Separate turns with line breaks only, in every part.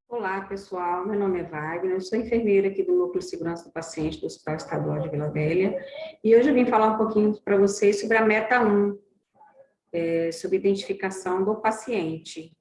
Olá, pessoal. Meu nome é Wagner, eu sou enfermeira aqui do Núcleo de Segurança do Paciente do Hospital Estadual de Vila Velha, e hoje eu vim falar um pouquinho para vocês sobre a meta 1, sobre identificação do paciente.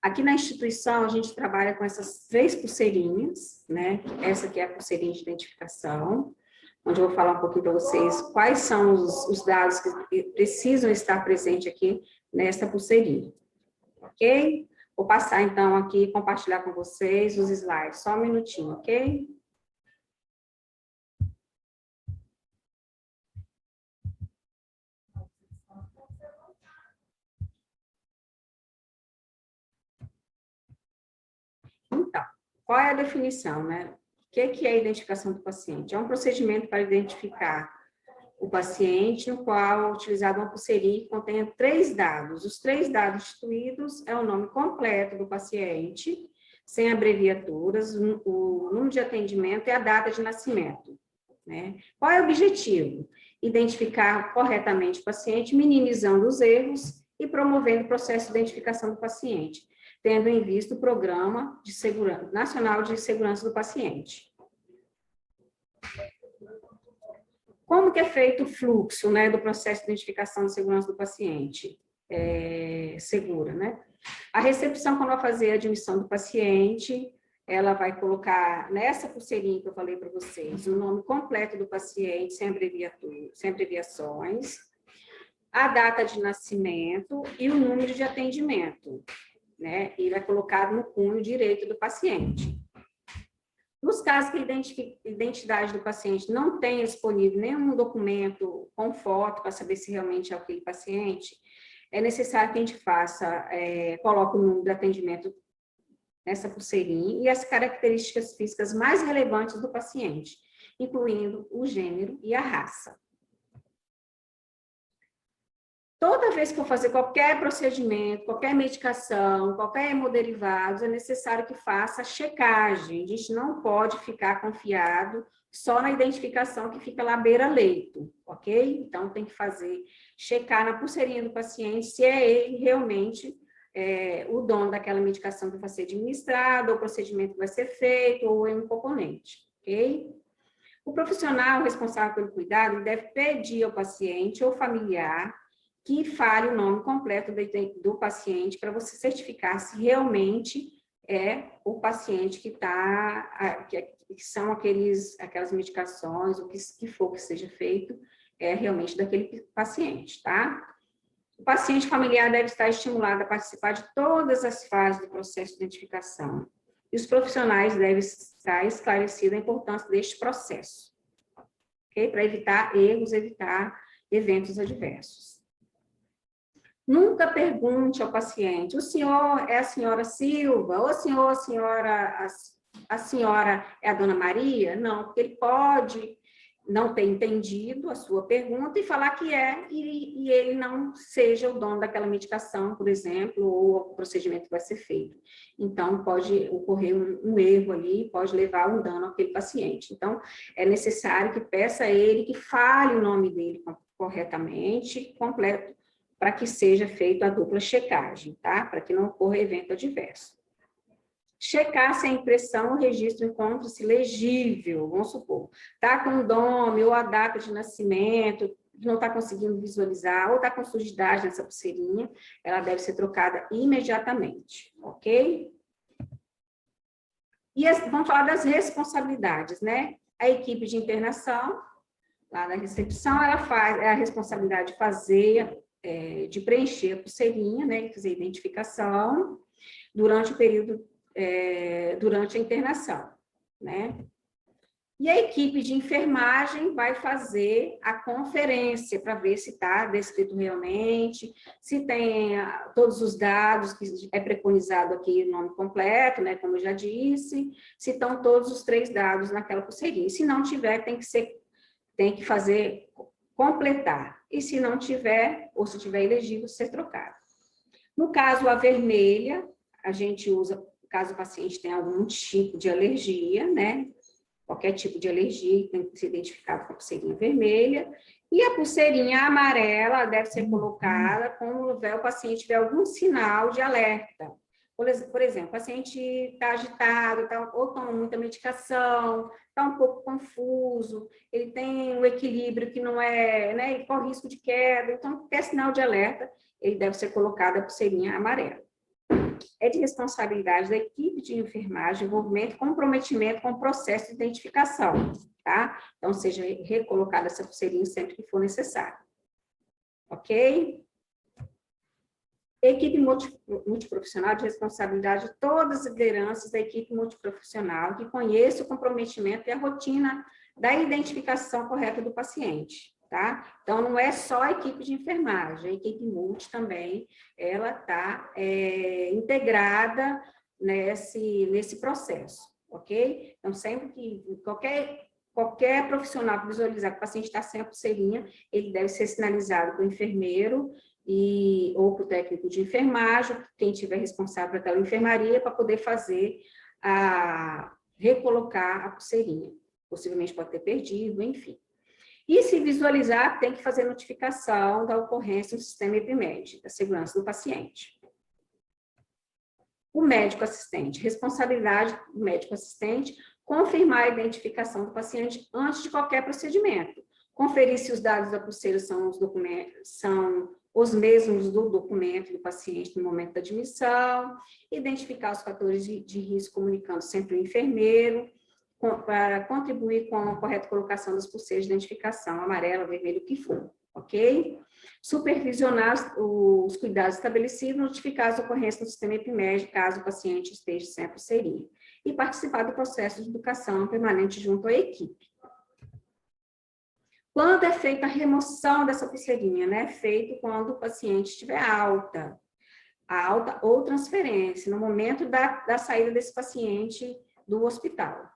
Aqui na instituição, a gente trabalha com essas 3 pulseirinhas, né? Essa aqui é a pulseirinha de identificação, onde eu vou falar um pouquinho para vocês quais são os dados que precisam estar presentes aqui nessa pulseirinha, ok? Vou passar, então, aqui e compartilhar com vocês os slides. Só um minutinho, ok? Então, qual é a definição, né? O que é a identificação do paciente? É um procedimento para identificar o paciente, no qual é utilizado uma pulseirinha que contenha 3 dados. Os 3 dados instituídos é o nome completo do paciente, sem abreviaturas, o número de atendimento e a data de nascimento, né? Qual é o objetivo? Identificar corretamente o paciente, minimizando os erros e promovendo o processo de identificação do paciente, tendo em vista o Programa de Segurança, Nacional de Segurança do Paciente. Como que é feito o fluxo, né, do processo de identificação de segurança do paciente? Segura, né? A recepção, quando vai fazer a admissão do paciente, ela vai colocar nessa pulseirinha que eu falei para vocês, o nome completo do paciente, sem abreviações, a data de nascimento e o número de atendimento, né? E vai colocar no cunho direito do paciente. Nos casos que a identidade do paciente não tenha disponível nenhum documento com foto para saber se realmente é aquele paciente, é necessário que a gente coloque o número de atendimento nessa pulseirinha e as características físicas mais relevantes do paciente, incluindo o gênero e a raça. Toda vez que eu fazer qualquer procedimento, qualquer medicação, qualquer hemoderivados, é necessário que faça a checagem. A gente não pode ficar confiado só na identificação que fica lá à beira-leito, ok? Então, tem que checar na pulseirinha do paciente se é ele realmente o dono daquela medicação que vai ser administrada, ou o procedimento que vai ser feito, ou um componente, ok? O profissional responsável pelo cuidado deve pedir ao paciente ou familiar que fale o nome completo do paciente para você certificar se realmente é o paciente que são aquelas medicações, o que for que seja feito, é realmente daquele paciente, tá? O paciente familiar deve estar estimulado a participar de todas as fases do processo de identificação. E os profissionais devem estar esclarecidos a importância deste processo, ok? Para evitar erros, evitar eventos adversos. Nunca pergunte ao paciente, o senhor é a senhora Silva, ou a senhora é a dona Maria? Não, porque ele pode não ter entendido a sua pergunta e falar que é, e ele não seja o dono daquela medicação, por exemplo, ou o procedimento que vai ser feito. Então, pode ocorrer um erro ali, pode levar um dano àquele paciente. Então, é necessário que peça a ele que fale o nome dele corretamente, completo, para que seja feita a dupla checagem, tá? Para que não ocorra evento adverso. Checar se a impressão ou registro encontra-se legível, vamos supor, tá com o nome ou a data de nascimento, não está conseguindo visualizar, ou está com sujidade nessa pulseirinha, ela deve ser trocada imediatamente, ok? E vamos falar das responsabilidades, né? A equipe de internação, lá na recepção, ela é a responsabilidade de preencher a pulseirinha, né, fazer a identificação durante o período, durante a internação, né? E a equipe de enfermagem vai fazer a conferência para ver se está descrito realmente, se tem todos os dados que é preconizado aqui, o nome completo, né, como eu já disse, se estão todos os 3 dados naquela pulseirinha. Se não tiver, tem que fazer completar. E se não tiver, ou se tiver elegível, ser trocado. No caso, a vermelha, a gente usa, caso o paciente tenha algum tipo de alergia, né? Qualquer tipo de alergia tem que ser identificado com a pulseirinha vermelha. E a pulseirinha amarela deve ser colocada quando o paciente tiver algum sinal de alerta. Por exemplo, o paciente está agitado, ou toma muita medicação, está um pouco confuso, ele tem um equilíbrio que não é, né, ele corre risco de queda, então, qualquer sinal de alerta, ele deve ser colocado a pulseirinha amarela. É de responsabilidade da equipe de enfermagem, envolvimento e comprometimento com o processo de identificação, tá? Então, seja recolocada essa pulseirinha sempre que for necessário. Ok? Equipe multiprofissional de responsabilidade de todas as lideranças da equipe multiprofissional que conheça o comprometimento e a rotina da identificação correta do paciente, tá? Então, não é só a equipe de enfermagem, a equipe multi também, ela está integrada nesse processo, ok? Então, sempre que qualquer profissional que visualizar que o paciente está sem a pulseirinha, ele deve ser sinalizado para o enfermeiro ou para o técnico de enfermagem, quem tiver responsável pela enfermaria, para poder recolocar a pulseirinha. Possivelmente pode ter perdido, enfim. E se visualizar, tem que fazer notificação da ocorrência no sistema EpiMed, da segurança do paciente. O médico assistente, responsabilidade do médico assistente, confirmar a identificação do paciente antes de qualquer procedimento. Conferir se os dados da pulseira são os mesmos do documento do paciente no momento da admissão, identificar os fatores de risco comunicando sempre o enfermeiro, para contribuir com a correta colocação das pulseiras de identificação, amarela, vermelho, o que for, ok? Supervisionar os cuidados estabelecidos, notificar as ocorrências no sistema EpiMed, caso o paciente esteja sem a pulseirinha, e participar do processo de educação permanente junto à equipe. Quando é feita a remoção dessa pulseirinha, né? Feito quando o paciente estiver alta ou transferência, no momento da saída desse paciente do hospital.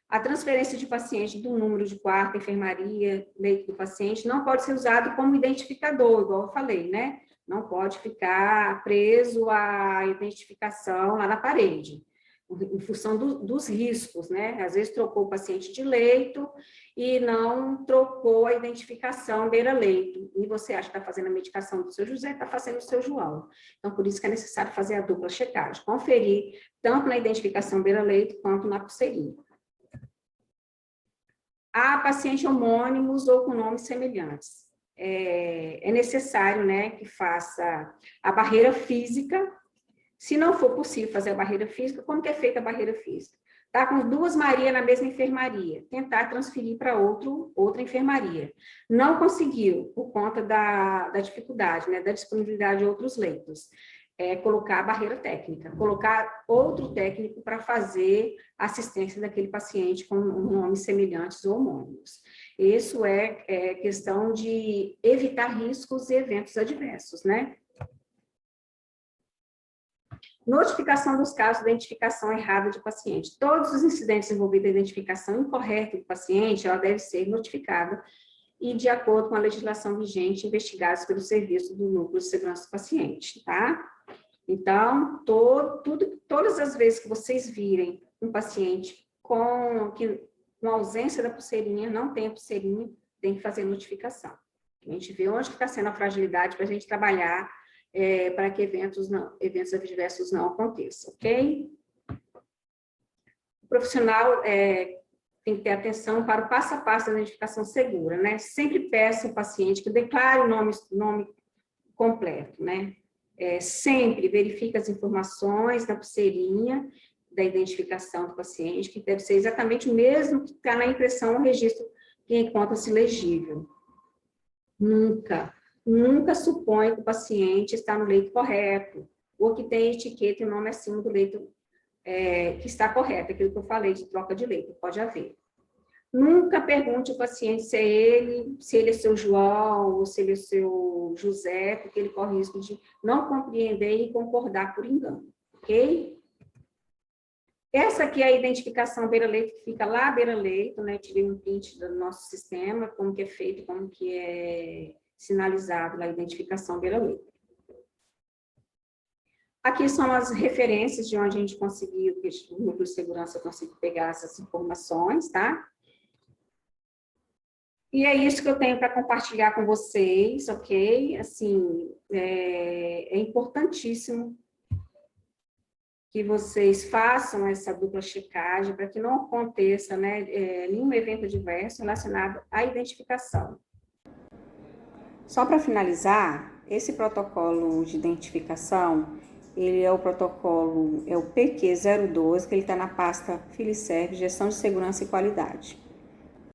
A transferência de paciente do número de quarto, enfermaria, leito do paciente, não pode ser usado como identificador, igual eu falei, né? Não pode ficar preso à identificação lá na parede, em função dos riscos, né? Às vezes trocou o paciente de leito e não trocou a identificação beira-leito. E você acha que está fazendo a medicação do seu José, está fazendo o seu João. Então, por isso que é necessário fazer a dupla checagem, conferir tanto na identificação beira-leito quanto na pulseirinha. Há pacientes homônimos ou com nomes semelhantes. É necessário, né, que faça a barreira física. Se não for possível fazer a barreira física, como que é feita a barreira física? Tá com 2 Maria na mesma enfermaria, tentar transferir para outra enfermaria. Não conseguiu, por conta da dificuldade, né, da disponibilidade de outros leitos. Colocar a barreira técnica, colocar outro técnico para fazer assistência daquele paciente com nomes semelhantes ou homônimos. Isso é questão de evitar riscos e eventos adversos, né? Notificação dos casos de identificação errada de paciente. Todos os incidentes envolvidos em identificação incorreta do paciente, ela deve ser notificada e, de acordo com a legislação vigente, investigados pelo serviço do Núcleo de Segurança do Paciente, tá? Então, todas as vezes que vocês virem um paciente com ausência da pulseirinha, não tem a pulseirinha, tem que fazer notificação. A gente vê onde está sendo a fragilidade para a gente trabalhar para que eventos adversos não aconteçam, ok? O profissional tem que ter atenção para o passo a passo da identificação segura, né? Sempre peça ao paciente que declare o nome completo, né? Sempre verifique as informações da pulseirinha da identificação do paciente, que deve ser exatamente o mesmo que está na impressão ou registro que encontra-se legível. Nunca suponha que o paciente está no leito correto, ou que tem etiqueta e nome acima do leito que está correto, aquilo que eu falei de troca de leito, pode haver. Nunca pergunte ao paciente se ele é seu João, ou se ele é seu José, porque ele corre o risco de não compreender e concordar por engano, ok? Essa aqui é a identificação beira-leito, que fica lá beira-leito, né? Eu tirei um print do nosso sistema, como que é feito, como que é sinalizado lá a identificação beira-leito. Aqui são as referências de onde a gente conseguiu, que o Núcleo de Segurança conseguiu pegar essas informações, tá? E é isso que eu tenho para compartilhar com vocês, ok? Assim, é importantíssimo que vocês façam essa dupla checagem para que não aconteça, né, nenhum evento adverso relacionado à identificação. Só para finalizar, esse protocolo de identificação, ele é o protocolo, é o PQ012, que ele está na pasta Filiserv, Gestão de Segurança e Qualidade.